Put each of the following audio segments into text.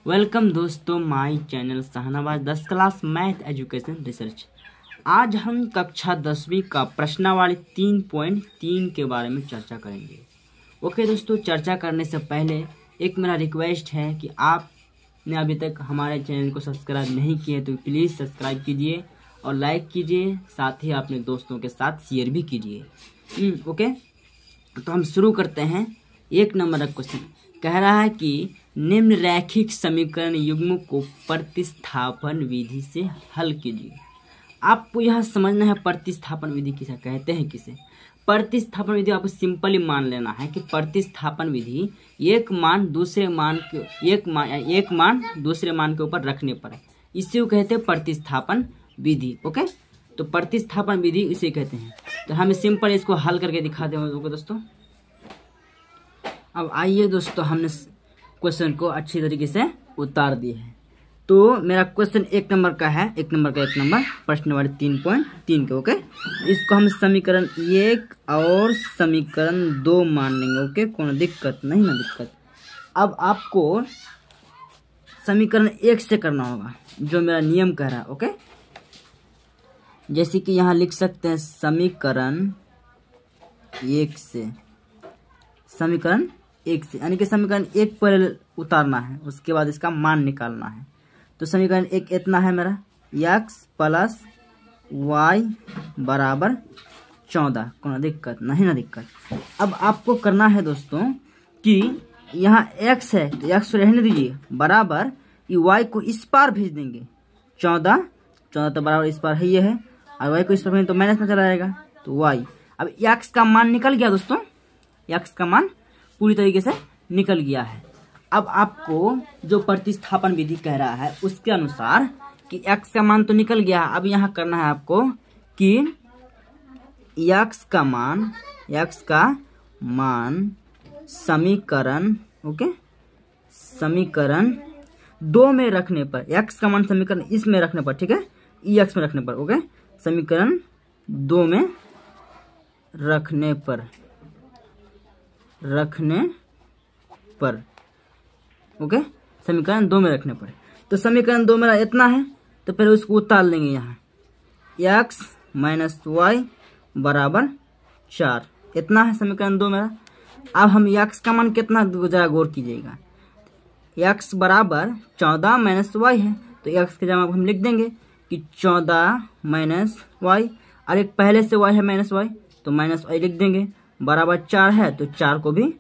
Welcome दोस्तों my channel Shahnawaz 10 class math education research. आज हम कक्षा 10वीं का प्रश्नावली 3.3 के बारे में चर्चा करेंगे। ओके दोस्तों, चर्चा करने से पहले एक मेरा रिक्वेस्ट है कि आपने अभी तक हमारे चैनल को सब्सक्राइब नहीं किए तो प्लीज़ सब्सक्राइब कीजिए और लाइक कीजिए, साथ ही अपने दोस्तों के साथ शेयर भी कीजिए। ओके, तो हम शुरू करते हैं। 1 नंबर का क्वेश्चन कह रहा है कि निम्न रैखिक समीकरण युग्म को प्रतिस्थापन विधि से हल कीजिए। आपको यह समझना है प्रतिस्थापन विधि किसे कहते हैं। किसे प्रतिस्थापन विधि आपको सिंपली मान लेना है कि प्रतिस्थापन विधि एक मान दूसरे मान के ऊपर रखने पर है, इसे कहते हैं प्रतिस्थापन विधि। ओके, तो प्रतिस्थापन विधि इसे कहते हैं। तो हम सिंपल इसको हल करके दिखाते हैं दोस्तों। अब आइए दोस्तों, हमने क्वेश्चन को अच्छी तरीके से उतार दिए हैं। तो मेरा क्वेश्चन 1 नंबर का है, 1 नंबर प्रश्नावली 3.3 के। ओके, इसको हम समीकरण 1 और समीकरण 2 मान लेंगे। ओके, कोनो दिक्कत नहीं ना दिक्कत। अब आपको समीकरण 1 से करना होगा जो मेरा नियम कह रहा है। ओके, जैसे कि यहाँ लिख सकते हैं समीकरण 1 से, समीकरण 1 से यानी कि समीकरण 1 पर उतारना है, उसके बाद इसका मान निकालना है। तो समीकरण 1 इतना है मेरा, x प्लस वाई बराबर 14। कोनो दिक्कत नहीं ना दिक्कत। अब आपको करना है दोस्तों कि यहाँ x है तो x रहने दीजिए, बराबर ये y को इस पार भेज देंगे। 14 तो बराबर इस पार है, ये है, और y को इस पार भेज तो माइनस में चला जाएगा तो y। अब x का मान निकल गया दोस्तों, x का मान पूरी तरीके से निकल गया है। अब आपको जो प्रतिस्थापन विधि कह रहा है उसके अनुसार कि x का मान तो निकल गया, अब यहाँ करना है आपको कि x का मान समीकरण, ओके, समीकरण 2 में रखने पर, x का मान समीकरण इसमें रखने पर, ठीक है, x में रखने पर, ओके, समीकरण 2 में रखने पर, ओके, समीकरण 2 में रखने पर। तो समीकरण 2 मेरा इतना है, तो पहले उसको उतार लेंगे यहाँ, x माइनस वाई बराबर 4, इतना है समीकरण 2 मेरा। अब हम x का मान कितना, जरा गौर कीजिएगा, x बराबर 14 माइनस वाई है, तो x के जगह हम लिख देंगे कि 14 माइनस वाई, और एक पहले से y है माइनस वाई, तो माइनस वाई लिख देंगे, बराबर 4 है तो 4 को भी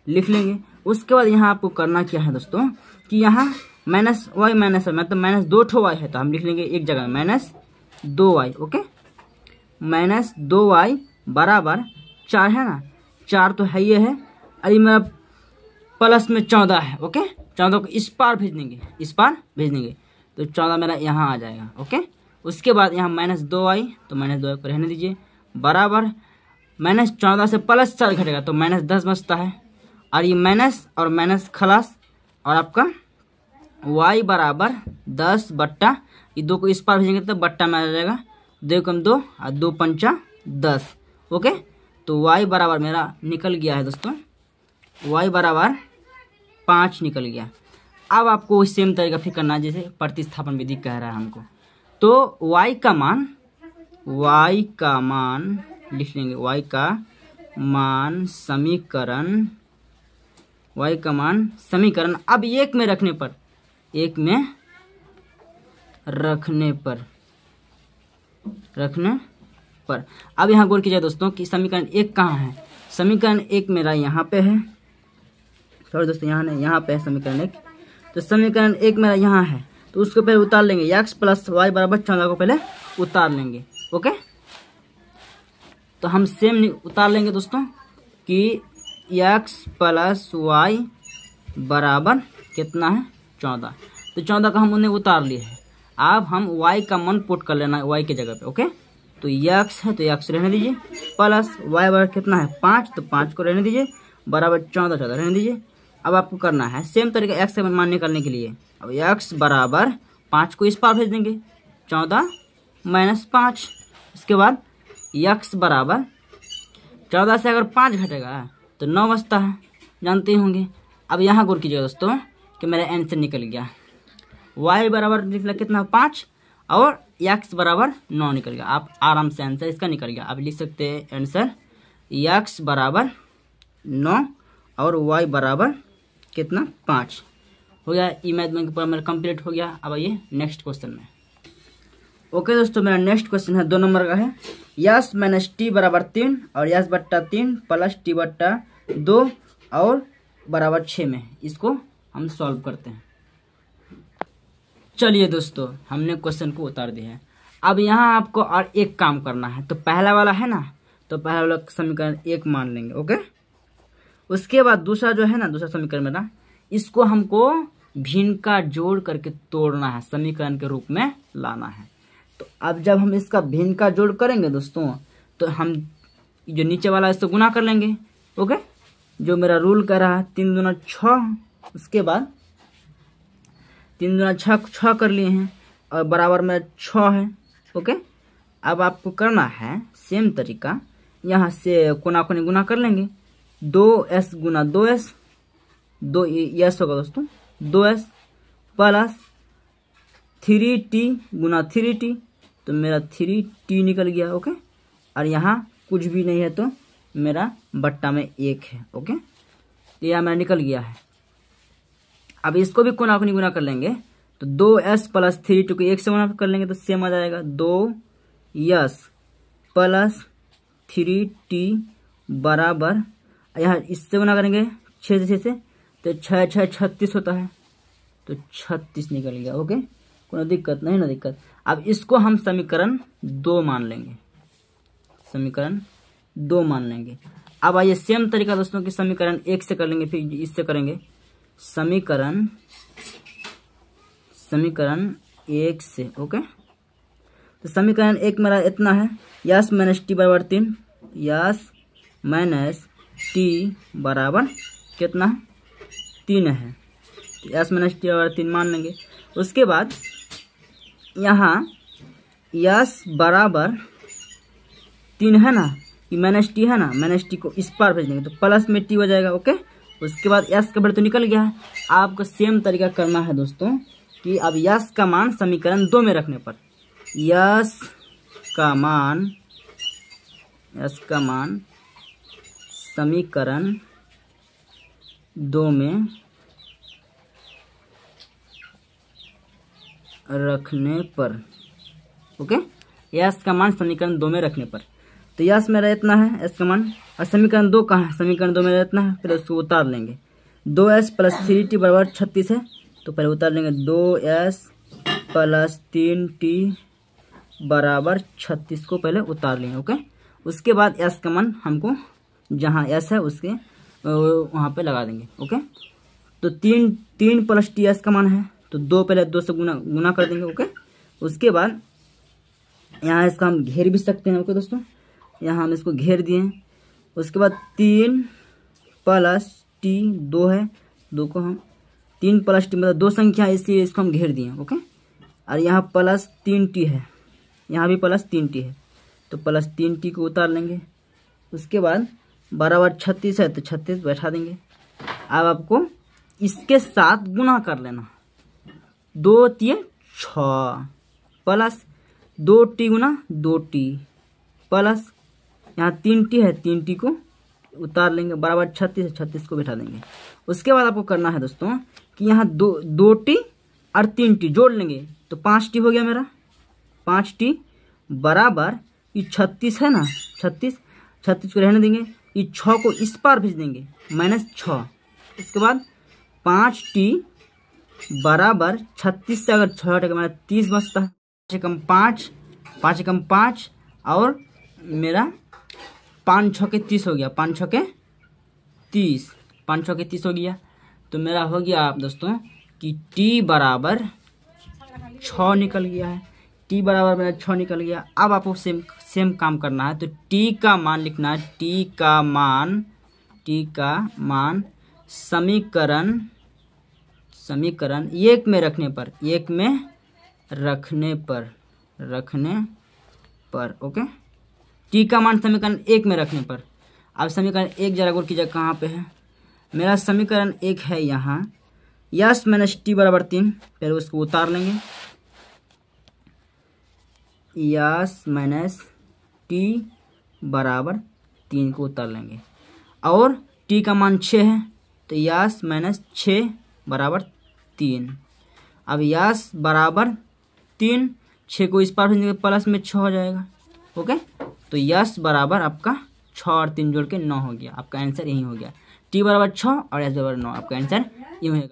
लिख लेंगे। उसके बाद यहाँ आपको करना क्या है दोस्तों कि यहाँ माइनस वाई मतलब माइनस 2 ठो वाई है, तो हम लिख लेंगे एक जगह minus 2y। Okay, minus 2y बराबर 4 है ना, 4 तो है, ये है, अरे मेरा प्लस में 14 है। ओके, 14 को इस पार भेज देंगे, तो 14 मेरा यहाँ आ जाएगा। ओके, उसके बाद यहाँ माइनस 2y, तो माइनस 2y को रहने दीजिए, बराबर माइनस 14 से प्लस 4 घटेगा तो माइनस 10 बचता है, और ये माइनस और माइनस खलास, और आपका y बराबर 10 बट्टा, ये 2 को इस पार भेजेंगे तो बट्टा में आ जाएगा, 2 कम 2 और 2 पंचा 10। ओके, तो y बराबर मेरा निकल गया है दोस्तों, y बराबर 5 निकल गया। अब आपको सेम तरीका फिर करना है जैसे प्रतिस्थापन विधि कह रहा है हमको। तो y का मान लिख लेंगे, y का मान समीकरण अब 1 में रखने पर। अब यहाँ गौर कीजिए दोस्तों कि समीकरण 1 कहाँ है। समीकरण 1 मेरा यहाँ पे है, सॉरी दोस्तों, यहाँ पे है समीकरण 1। तो समीकरण 1 मेरा यहाँ है, तो उसको पहले उतार लेंगे, x प्लस वाई बराबर 14 को पहले उतार लेंगे। ओके, तो हम सेम उतार लेंगे दोस्तों कि x प्लस वाई बराबर कितना है, 14। तो 14 का हम उन्हें उतार लिए है। अब हम y का मान पुट कर लेना है y के जगह पे। ओके, तो x है तो x रहने दीजिए, प्लस y बराबर कितना है 5, तो 5 को रहने दीजिए, बराबर 14 रहने दीजिए। अब आपको करना है सेम तरीके x का मान निकालने के लिए। अब x बराबर 5 को इस पार भेज देंगे, 14 माइनस 5। इसके बाद x बराबर 14 से अगर 5 घटेगा तो 9 बचता है, जानते होंगे। अब यहाँ गौर कीजिएगा दोस्तों कि मेरा आंसर निकल गया। y बराबर निकला कितना 5 और x बराबर 9 निकल गया। आप आराम से आंसर इसका निकल गया। आप लिख सकते हैं आंसर x बराबर 9 और y बराबर कितना 5 हो गया। ई मैथ में मेरा कंप्लीट हो गया। अब आइए नेक्स्ट क्वेश्चन में। ओके दोस्तों, मेरा नेक्स्ट क्वेश्चन है 2 नंबर का है। यस माइनस टी बराबर 3 और यस बट्टा 3 प्लस टी बट्टा 2 और बराबर 6 में इसको हम सॉल्व करते हैं। चलिए दोस्तों, हमने क्वेश्चन को उतार दिया है। अब यहाँ आपको और एक काम करना है। तो पहला वाला है ना, तो पहला वाला समीकरण 1 मान लेंगे। ओके, उसके बाद दूसरा जो है ना, दूसरा समीकरण मेरा, इसको हमको भिन्न का जोड़ करके तोड़ना है, समीकरण के रूप में लाना है। तो अब जब हम इसका भिन्न का जोड़ करेंगे दोस्तों, तो हम जो नीचे वाला है इससे गुना कर लेंगे। ओके, जो मेरा रूल कर रहा है 3 दूना 6, उसके बाद 3 दूना 6 कर लिए हैं और बराबर में 6 है। ओके, अब आपको करना है सेम तरीका, यहाँ से कोना कोनी गुना कर लेंगे। 2s गुना 2s, 2s होगा दोस्तों 2s प्लस 3t गुना 3t, तो मेरा 3t निकल गया। ओके, और यहाँ कुछ भी नहीं है तो मेरा बट्टा में 1 है। ओके, यह मेरा निकल गया है। अब इसको भी कोना कोनी गुना कर लेंगे, तो 2s प्लस 3t को 1 से गुना कर लेंगे तो सेम आ जाएगा। 2s प्लस 3t बराबर, यहाँ इससे गुना करेंगे 6 से 6 से, तो 6 6 36 होता है, तो 36 निकल गया। ओके, कोई दिक्कत नहीं ना दिक्कत। अब इसको हम समीकरण 2 मान लेंगे, समीकरण 2 मान लेंगे। अब आइए सेम तरीका दोस्तों कि समीकरण 1 से कर लेंगे, फिर इससे करेंगे। समीकरण 1 से। ओके, तो समीकरण 1 मेरा इतना है, यस माइनस टी बराबर 3, यस माइनस टी बराबर कितना 3 है, यस माइनस टी बराबर 3 मान लेंगे। उसके बाद यहाँ यस बराबर 3 है ना, कि माइनस टी है ना, माइनस टी को इस पार भेज देंगे तो प्लस में टी हो जाएगा। ओके, उसके बाद यस का वैल्यू तो निकल गया है। आपको सेम तरीका करना है दोस्तों कि अब यस का मान समीकरण 2 में रखने पर, यस का मान समीकरण 2 में रखने पर। ओके, यस का मान समीकरण 2 में रखने पर, तो यस मेरा इतना है यस का मान, और समीकरण 2 कहाँ है, समीकरण 2 मेरा इतना है। फिर उसको उतार लेंगे। 2s प्लस 3t बराबर 36 है, तो पहले उतार लेंगे। 2s प्लस 3t बराबर 36 को पहले उतार लेंगे। ओके, उसके बाद s का मान हमको जहाँ s है उसके वहाँ पे लगा देंगे। ओके, तो 3 प्लस टी s का मान है, तो 2 पहले 2 से गुना कर देंगे। ओके, उसके बाद यहाँ इसका हम घेर भी सकते हैं। ओके दोस्तों, यहाँ हम इसको घेर दिए। उसके बाद 3 प्लस टी 2 है, 2 को हम 3 प्लस टी मतलब 2 संख्या है, इसलिए इसको हम घेर दिए। ओके, और यहाँ प्लस 3t है, यहाँ भी प्लस 3t है, तो प्लस 3t को उतार लेंगे। उसके बाद बराबर 36 है, तो 36 बैठा देंगे। अब आपको इसके साथ गुना कर लेना, 2 3 6 प्लस 2t गुना 2t प्लस यहाँ 3t है, 3t को उतार लेंगे, बराबर 36 है, 36 को बैठा देंगे। उसके बाद आपको करना है दोस्तों कि यहाँ 2t और 3t जोड़ लेंगे, तो 5t हो गया मेरा। 5t बराबर ये 36 है ना, 36 को रहने देंगे, ये 6 को इस पार भेज देंगे -6। इसके बाद 5t बराबर 36 से अगर 6 हटेगा मेरा 30 बचता है। 5 एकम 5 और मेरा 5 6 के 30 हो गया, 5 6 के 30 हो गया। तो मेरा हो गया आप दोस्तों कि t बराबर 6 निकल गया है, t बराबर मेरा 6 निकल गया। अब आपको सेम काम करना है, तो t का मान लिखना है। t का मान समीकरण 1 में रखने पर। ओके, t का मान समीकरण 1 में रखने पर। अब समीकरण 1 जरा गौर कीजिए कहाँ पे है। मेरा समीकरण 1 है यहाँ, यस माइनस टी बराबर 3, फिर उसको उतार लेंगे, यस माइनस टी बराबर 3 को उतार लेंगे, और टी का मान 6 है तो यस माइनस 6 बराबर 3। अब यस बराबर 3, 6 को इस पार भेजेंगे प्लस में 6 हो जाएगा। ओके, तो यस बराबर आपका 6 और 3 जोड़ के 9 हो गया। आपका आंसर यही हो गया, टी बराबर 6 और यस बराबर 9, आपका आंसर ये होगा।